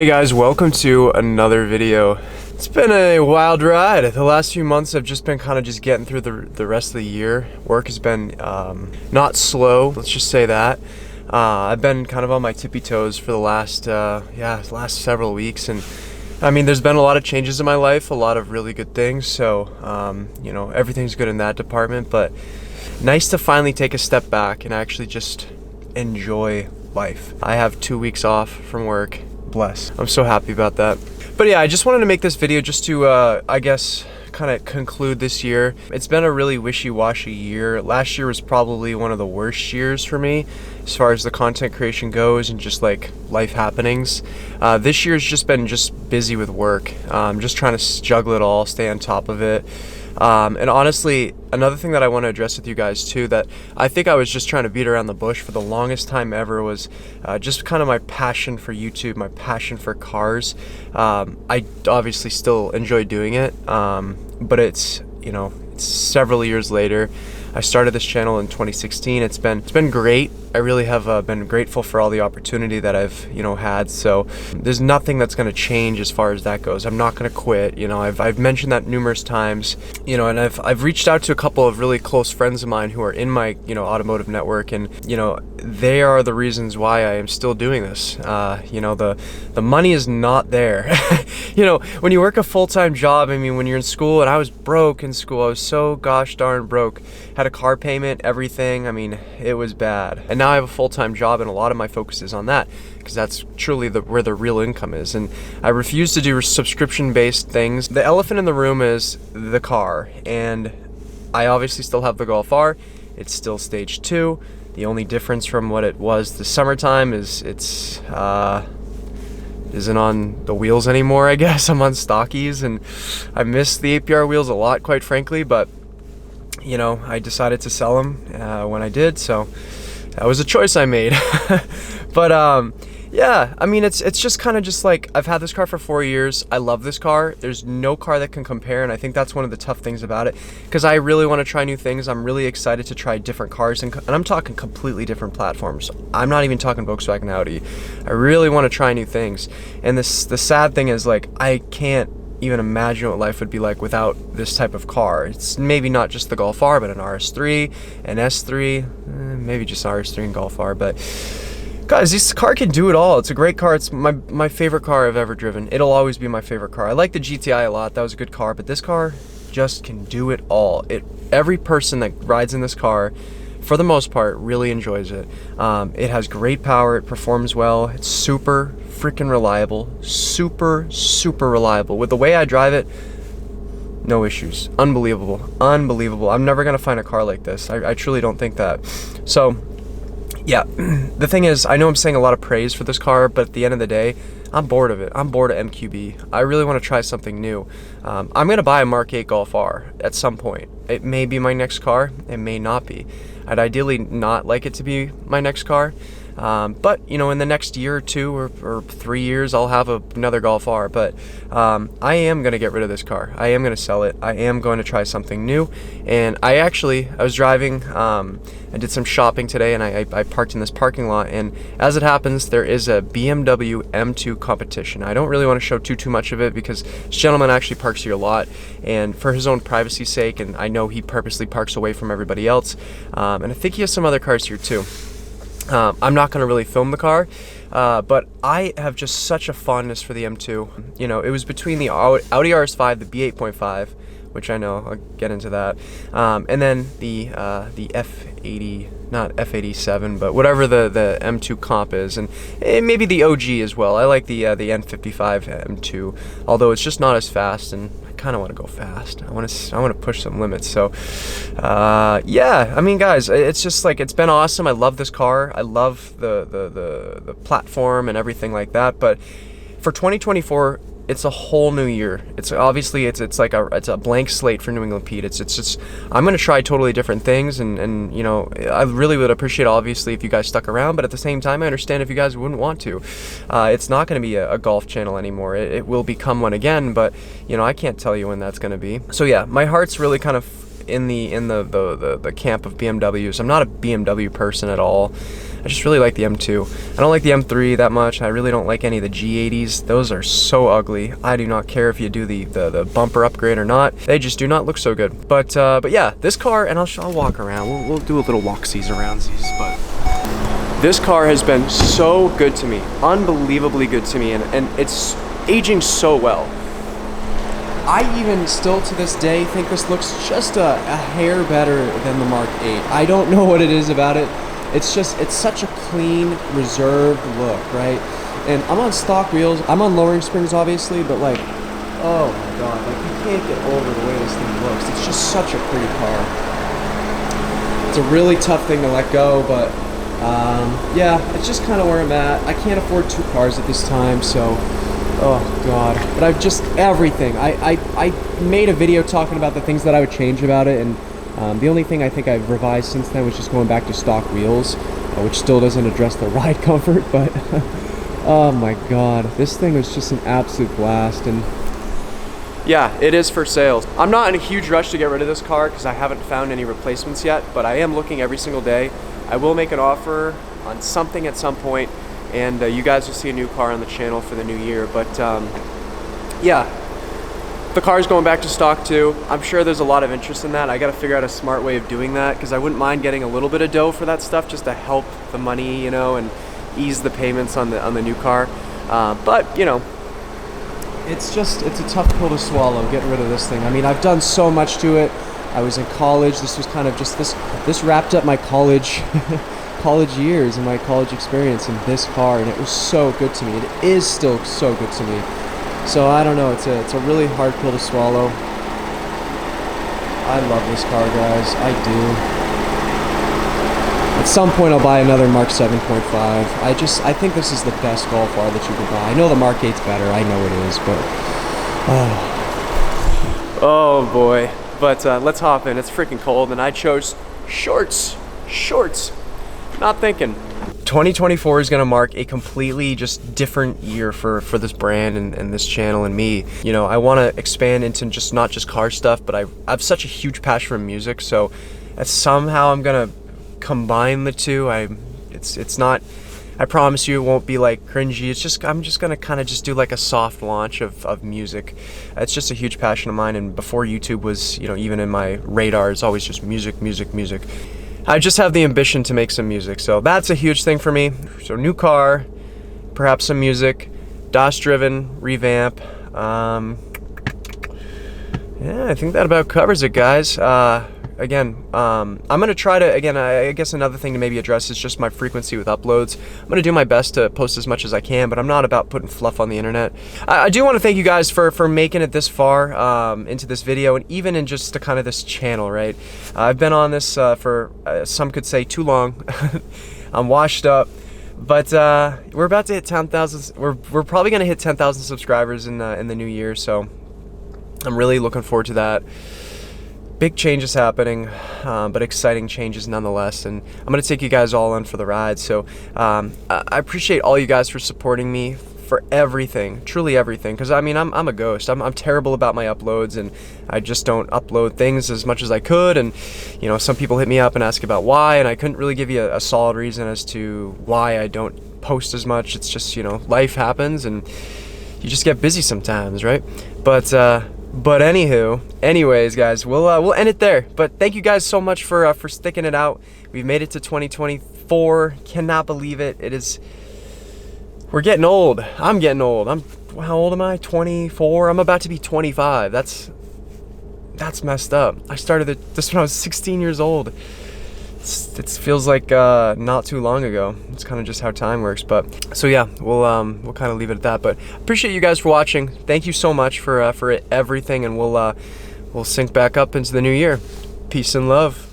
Hey guys, welcome to another video. It's been a wild ride. The last few months I've just been kind of just getting through the rest of the year. Work has been not slow, let's just say that. I've been kind of on my tippy toes for the last several weeks, and I mean there's been a lot of changes in my life, a lot of really good things, so you know, everything's good in that department, but nice to finally take a step back and actually just enjoy life. I have 2 weeks off from work. Bless. I'm so happy about that. But yeah, I just wanted to make this video just to, I guess, kind of conclude this year. It's been a really wishy-washy year. Last year was probably one of the worst years for me as far as the content creation goes and just like life happenings. This year's just been busy with work. Just trying to juggle it all, stay on top of it. And honestly, another thing that I want to address with you guys too, that I think I was just trying to beat around the bush for the longest time ever, was just kind of my passion for YouTube, my passion for cars. I obviously still enjoy doing it, but it's, you know, it's several years later. I started this channel in 2016. It's been great. I really have been grateful for all the opportunity that I've, you know, had. So there's nothing that's going to change as far as that goes. I'm not going to quit. You know, I've mentioned that numerous times. You know, and I've reached out to a couple of really close friends of mine who are in my, you know, automotive network, and you know, they are the reasons why I am still doing this. You know, the money is not there. You know, when you work a full-time job, I mean, when you're in school, and I was broke in school. I was so gosh darn broke. Had a car payment, everything. I mean, it was bad. And now I have a full-time job, and a lot of my focus is on that because that's truly where the real income is. And I refuse to do subscription-based things. The elephant in the room is the car, and I obviously still have the Golf R. It's still stage 2. The only difference from what it was this summertime is it's isn't on the wheels anymore, I guess. I'm on stockies, and I miss the APR wheels a lot, quite frankly, but you know, I decided to sell them when I did, so that was a choice I made. But yeah, I mean, it's just kind of just like, I've had this car for 4 years. I love this car. There's no car that can compare, and I think that's one of the tough things about it, because I really want to try new things. I'm really excited to try different cars, and I'm talking completely different platforms. I'm not even talking Volkswagen, Audi. I really want to try new things, and the sad thing is, like, I can't even imagine what life would be like without this type of car. It's maybe not just the Golf R, but an RS3, an S3, maybe just RS3 and Golf R. But guys, this car can do it all. It's a great car. It's my favorite car I've ever driven. It'll always be my favorite car. I like the GTI a lot. That was a good car, but this car just can do it all. Every person that rides in this car, for the most part, really enjoys it. It has great power. It performs well. It's super freaking reliable. Super reliable. With the way I drive it, no issues. Unbelievable. I'm never gonna find a car like this. I truly don't think that. So yeah, the thing is, I know I'm saying a lot of praise for this car, but at the end of the day, I'm bored of it. I'm bored of MQB. I really want to try something new. I'm going to buy a Mark 8 Golf R at some point. It may be my next car. It may not be. I'd ideally not like it to be my next car. But, you know, in the next year or 2 or 3 years, I'll have another Golf R. But I am going to get rid of this car. I am going to sell it. I am going to try something new. And I was driving, I did some shopping today, and I parked in this parking lot. And as it happens, there is a BMW M2 competition. I don't really want to show too much of it because this gentleman actually parks here a lot. And for his own privacy's sake, and I know he purposely parks away from everybody else. And I think he has some other cars here too. I'm not going to really film the car, but I have just such a fondness for the M2. You know, it was between the Audi RS5, the Mk7.5, which I know, I'll get into that, and then the F80, not F87, but whatever the M2 comp is, and maybe the OG as well. I like the N55 M2, although it's just not as fast, and I kind of want to go fast. I want to push some limits. So yeah, I mean, guys, it's just like, it's been awesome. I love this car. I love the platform and everything like that. But for 2024, it's a whole new year. It's obviously it's a blank slate for New England Pete. It's just, I'm gonna try totally different things, and you know, I really would appreciate obviously if you guys stuck around, but at the same time I understand if you guys wouldn't want to. It's not gonna be a golf channel anymore. It will become one again, but you know, I can't tell you when that's gonna be. So yeah, my heart's really kind of in the camp of BMWs. I'm not a BMW person at all. I just really like the M2. I don't like the M3 that much. I really don't like any of the G80s. Those are so ugly. I do not care if you do the bumper upgrade or not. They just do not look so good. But yeah, this car, and I'll walk around. We'll do a little walk-sees around these, but this car has been so good to me, unbelievably good to me, and it's aging so well. I even still to this day think this looks just a hair better than the Mark 8. I don't know what it is about it. It's such a clean, reserved look, right? And I'm on stock wheels. I'm on lowering springs, obviously, but like, oh my God, like you can't get over the way this thing looks. It's just such a pretty car. It's a really tough thing to let go, but yeah, it's just kind of where I'm at. I can't afford 2 cars at this time, so, oh God. But I've just, everything. I made a video talking about the things that I would change about it, and the only thing I think I've revised since then was just going back to stock wheels, which still doesn't address the ride comfort, but oh my God, this thing was just an absolute blast. And yeah, it is for sale. I'm not in a huge rush to get rid of this car because I haven't found any replacements yet, but I am looking every single day. I will make an offer on something at some point, and you guys will see a new car on the channel for the new year. But yeah, the car's going back to stock too. I'm sure there's a lot of interest in that. I gotta figure out a smart way of doing that because I wouldn't mind getting a little bit of dough for that stuff just to help the money, you know, and ease the payments on the new car. But you know, it's a tough pill to swallow, getting rid of this thing. I mean, I've done so much to it. I was in college. This was kind of just this wrapped up my college years and my college experience in this car, and it was so good to me. It is still so good to me. So I don't know, it's a really hard pill to swallow. I love this car, guys. I do. At some point I'll buy another Mark 7.5. I think this is the best Golf R that you can buy. I know the Mark 8's better, I know it is, but oh boy. But let's hop in. It's freaking cold, and I chose shorts. Not thinking. 2024 is gonna mark a completely just different year for this brand and this channel and me. You know, I wanna expand into just not just car stuff, but I have such a huge passion for music, so somehow I'm gonna combine the two. It's not, I promise you it won't be like cringy. It's just, I'm just gonna kind of just do like a soft launch of music. It's just a huge passion of mine, and before YouTube was, you know, even in my radar, it's always just music. I just have the ambition to make some music, so that's a huge thing for me. So new car, perhaps some music, DOS driven, revamp. Yeah, I think that about covers it, guys. Again, I'm gonna try to, again, I guess another thing to maybe address is just my frequency with uploads. I'm gonna do my best to post as much as I can, but I'm not about putting fluff on the internet. I do want to thank you guys for making it this far into this video, and even in just kind of this channel, right? I've been on this for, some could say, too long. I'm washed up. But we're about to hit 10,000. We're probably gonna hit 10,000 subscribers in the new year, so I'm really looking forward to that. Big changes happening, but exciting changes nonetheless, and I'm gonna take you guys all in for the ride. So I appreciate all you guys for supporting me for everything, truly everything, because I mean, I'm a ghost. I'm terrible about my uploads, and I just don't upload things as much as I could. And you know, some people hit me up and ask about why, and I couldn't really give you a solid reason as to why I don't post as much. It's just, you know, life happens and you just get busy sometimes, right? But anyways, guys, we'll end it there. But thank you guys so much for sticking it out. We've made it to 2024. Cannot believe it. We're getting old. I'm getting old. How old am I? 24. I'm about to be 25. That's messed up. I started this when I was 16 years old. It feels like not too long ago. It's kind of just how time works. But so yeah, we'll kind of leave it at that. But appreciate you guys for watching. Thank you so much for everything, and we'll sync back up into the new year. Peace and love.